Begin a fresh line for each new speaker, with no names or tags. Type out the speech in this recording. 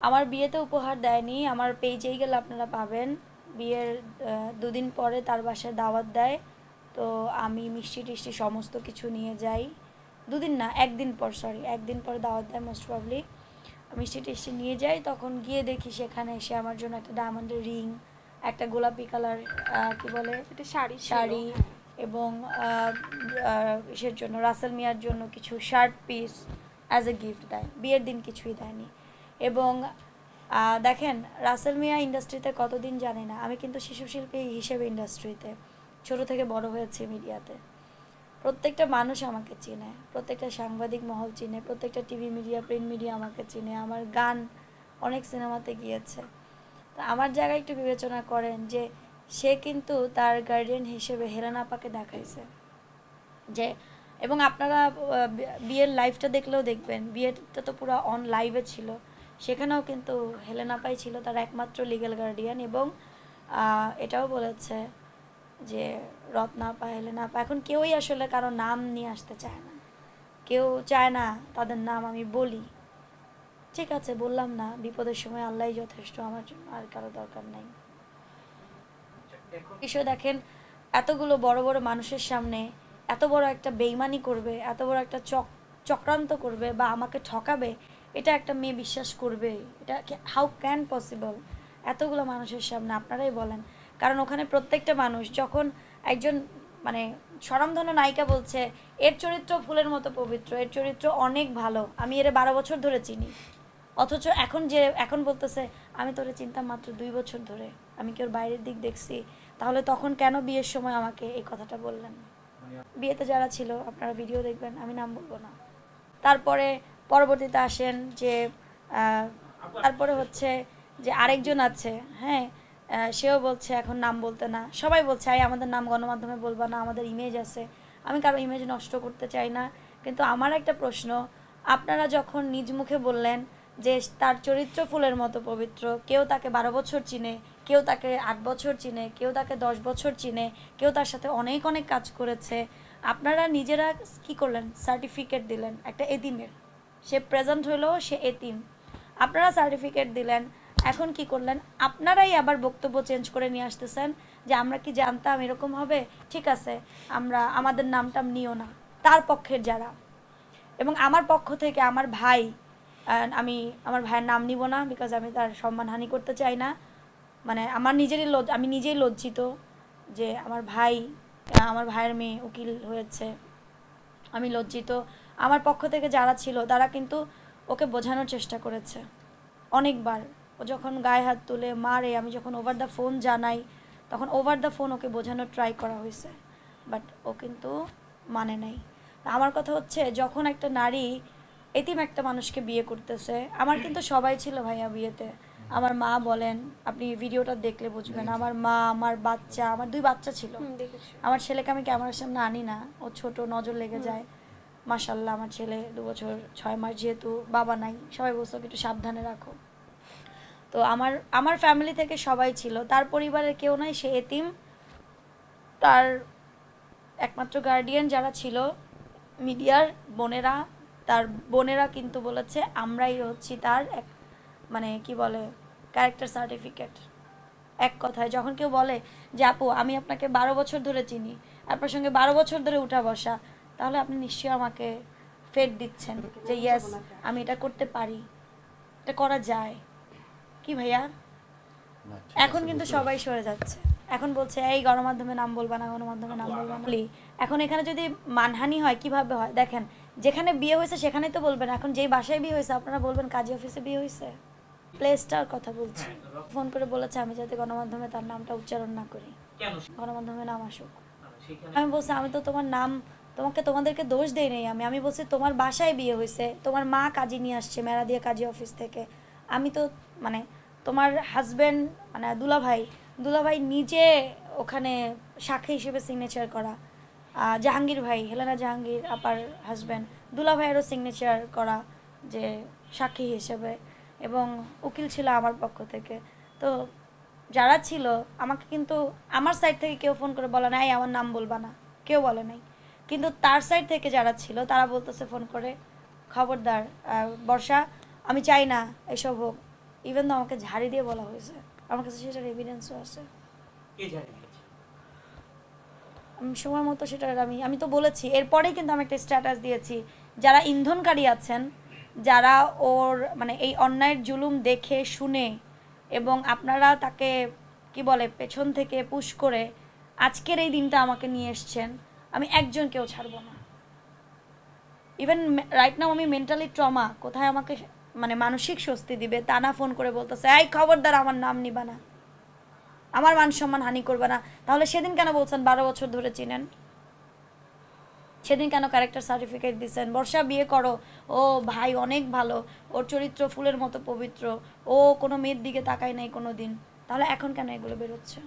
আমার বিয়েতে উপহার দেয়নি, আমার পেজেই গেলে আপনারা পাবেন। বিয়ের 2 দিন পরে তার বাসায় দাওয়াত দেয়, তো আমি মিষ্টি টিষ্টি সমস্ত কিছু নিয়ে যাই। 2 দিন না, 1 দিন পর, সরি 1 দিন পরে দাওয়াত দেয় মোস্ট প্রবলি। মিষ্টি টিষ্টি নিয়ে যাই, তখন গিয়ে দেখি সেখানে এসে আমার জন্য একটা ডায়মন্ডের রিং, একটা গোলাপি কালার কি বলে
এটা শাড়ি
শাড়ি, এবং ইসের জন্য রাসেল মিয়ার জন্য কিছু shirt piece as a gift দেয়। বিয়ের দিন কিছুই দেয়নি। এবং দেখেন, রাসেল মিয়া ইন্ডাস্ট্রিতে কতদিন জানি না, আমি কিন্তু শিশুশিল্পী হিসেবে ইন্ডাস্ট্রিতে ছোট থেকে বড় হয়েছি মিডিয়াতে। প্রত্যেকটা মানুষ আমাকে চিনে, প্রত্যেকটা সাংবাদিক মহল চিনে, প্রত্যেকটা টিভি মিডিয়া, প্রিন্ট মিডিয়া আমাকে চিনে, আমার গান অনেক সিনেমাতে গিয়েছে। তো আমার জায়গায় একটু বিবেচনা করেন যে সে কিন্তু তার গার্ডিয়ান হিসেবে হেলেনা আপাকে দেখাইছে যে, এবং আপনারা বিয়ের লাইভটা দেখলেও দেখবেন, বিয়েটা তো পুরো অন লাইভে ছিল, সেখানেও কিন্তু হেলেনা আপাই ছিল তার একমাত্র লিগ্যাল গার্ডিয়ান। এবং এটাও বলেছে যে রত্না আপা, হেলেনা আপা, এখন কেউই আসলে কারো নাম নিয়ে আসতে চায় না, কেউ চায় না তাদের নাম আমি বলি। ঠিক আছে, বললাম না, বিপদের সময় আল্লাহই যথেষ্ট আমার জন্য, আর কারো দরকার নাই। বিষয় দেখেন, এতগুলো বড় বড় মানুষের সামনে এত বড় একটা বেইমানি করবে, এত বড় একটা চক্রান্ত করবে বা আমাকে ঠকাবে, এটা একটা মেয়ে বিশ্বাস করবে? এটা হাউ ক্যান পসিবল এতগুলো মানুষের সামনে? আপনারাই বলেন। কারণ ওখানে প্রত্যেকটা মানুষ যখন একজন মানে স্বনামধন্য নায়িকা বলছে এর চরিত্র ফুলের মতো পবিত্র, এর চরিত্র অনেক ভালো, আমি এর 12 বছর ধরে চিনি, অথচ এখন বলতেছে আমি তোরে চিনতাম মাত্র 2 বছর ধরে, আমি কি ওর বাইরের দিক দেখছি? তাহলে তখন কেন বিয়ের সময় আমাকে এই কথাটা বললেন? বিয়েতে যারা ছিল আপনারা ভিডিও দেখবেন, আমি নাম বলবো না। তারপরে পরবর্তীতে আসেন যে তারপরে হচ্ছে যে আরেকজন আছে, হ্যাঁ, সেও বলছে এখন নাম বলতে না। সবাই বলছে আমাদের নাম গণমাধ্যমে বলবা না, আমাদের ইমেজ আছে। আমি কারো ইমেজ নষ্ট করতে চাই না, কিন্তু আমার একটা প্রশ্ন, আপনারা যখন নিজ মুখে বললেন যে তার চরিত্র ফুলের মতো পবিত্র, কেউ তাকে 12 বছর চিনে, কেউ তাকে 8 বছর চিনে, কেউ তাকে 10 বছর চিনে, কেউ তার সাথে অনেক অনেক কাজ করেছে, আপনারা নিজেরা কি করলেন? সার্টিফিকেট দিলেন একটা এতিমের, সে প্রেজেন্ট হলো, সে এতিম, আপনারা সার্টিফিকেট দিলেন। এখন কি করলেন? আপনারাই আবার বক্তব্য চেঞ্জ করে নিয়ে আসতেছেন যে আমরা কি জানতাম এরকম হবে? ঠিক আছে, আমরা আমাদের নামটাম নিও না, তার পক্ষের যারা। এবং আমার পক্ষ থেকে আমার ভাই, আমি আমার ভাইয়ের নাম নিব না, বিকজ আমি তার সম্মানহানি করতে চাই না। মানে আমি নিজেই লজ্জিত যে আমার ভাইয়ের মেয়ে উকিল হয়েছে, আমি লজ্জিত। আমার পক্ষ থেকে যারা ছিল তারা কিন্তু ওকে বোঝানোর চেষ্টা করেছে অনেকবার। ও যখন গায়ে হাত তুলে মারে, আমি যখন ওভার দ্য ফোন জানাই, তখন ওভার দ্য ফোন ওকে বোঝানোর ট্রাই করা হয়েছে, বাট ও কিন্তু মানে নাই। আমার কথা হচ্ছে, যখন একটা নারী এতিম একটা মানুষকে বিয়ে করতেছে, আমার কিন্তু সবাই ছিল ভাইয়া বিয়েতে। আমার মা বলেন, আপনি ভিডিওটা দেখলে বুঝবেন, আমার মা, আমার বাচ্চা, আমার 2 বাচ্চা ছিল। আমার ছেলেকে আমি ক্যামেরার সামনে আনি না, ও ছোট, নজর লেগে যায়। মাশাল্লাহ আমার ছেলে 2 বছর 6 মাস, যেহেতু বাবা নাই, সবাই বলছে একটু সাবধানে রাখো। তো আমার ফ্যামিলি থেকে সবাই ছিল, তার পরিবারের কেউ নাই, সে এতিম। তার একমাত্র গার্ডিয়ান যারা ছিল মিডিয়ার বোনেরা, তার বোনেরা কিন্তু বলেছে আমরাই হচ্ছি তার মানে কি বলে ক্যারেক্টার সার্টিফিকেট। এক কথায় যখন কেউ বলে যে আপু আমি আপনাকে 12 বছর ধরে চিনি, আপনার সঙ্গে 12 বছর ধরে উঠা বসা, তাহলে আপনি নিশ্চয়ই আমাকে ফেট দিচ্ছেন যে ইয়েস আমি এটা করতে পারি, এটা করা যায়। কি ভাইয়া? এখন কিন্তু সবাই সরে যাচ্ছে, এখন বলছে এই গণমাধ্যমে নাম বলবা না, গণমাধ্যমে নাম বলবা না। এখন এখানে যদি মানহানি হয় কিভাবে হয় দেখেন, যেখানে বিয়ে হয়েছে সেখানেই তো বলবেন। এখন যেই বাসায় বিয়ে হয়েছে আপনারা বলবেন কাজী অফিসে বিয়ে হয়েছে? প্লেসটার কথা বলছি। ফোন করে বলেছে আমি যাতে গণমাধ্যমে তার নামটা উচ্চারণ না করি, গণমাধ্যমে নাম আসুক। আমি বলছি আমি তো তোমাদেরকে দোষ দেই নাই, আমি বলছি তোমার বাসায় বিয়ে হয়েছে, তোমার মা কাজী নিয়ে আসছে মেরা দিয়ে কাজী অফিস থেকে। আমি তো মানে তোমার হাজবেন্ড মানে দুলাভাই নিজে ওখানে সাক্ষী হিসেবে সিগনেচার করা, জাহাঙ্গীর ভাই, হেলেনা জাহাঙ্গীর আপার হাজবেন্ড, দুলাভাইয়েরও সিগনেচার করা যে সাক্ষী হিসেবে, এবং উকিল ছিল আমার পক্ষ থেকে। তো যারা ছিল আমাকে কিন্তু আমার সাইড থেকে কেউ ফোন করে বলে নাই আমার নাম বলবা না, কেউ বলে নাই। কিন্তু তার সাইড থেকে যারা ছিল তারা বলতেছে ফোন করে খবরদার বর্ষা, আমি চাই না এসব হোক, ইভেন তো আমাকে ঝাড়ি দিয়ে বলা হয়েছে, আমার কাছে সেটার এভিডেন্সও আছে। আমি সময় মতো সেটা আমি তো বলেছি, এরপরেই কিন্তু আমি একটা স্ট্যাটাস দিয়েছি, যারা ইন্ধনকারী আছেন, যারা ওর মানে এই অন্যায়ের জুলুম দেখে শুনে এবং আপনারা তাকে কি বলে পেছন থেকে পুশ করে আজকের এই দিনটা আমাকে নিয়ে এসছেন, আমি একজনকেও ছাড়বো না। ইভেন রাইট নাও আমি মেন্টালি ট্রমা, কোথায় আমাকে মানে মানসিক স্বস্তি দিবে তা না ফোন করে বলতেছে এই খবরদার আমার নাম নিবা না, আমার মান সম্মান হানি করবে না। তাহলে সেদিন কেন বলছেন 12 বছর ধরে চিনেন? সেদিন কেন ক্যারেক্টার সার্টিফিকেট দিচ্ছেন? বর্ষা বিয়ে করো, ও ভাই অনেক ভালো, ওর চরিত্র ফুলের মতো পবিত্র, ও কোনো মেয়ের দিকে তাকায় নাই কোনো দিন, তাহলে এখন কেন এগুলো বেরোচ্ছে?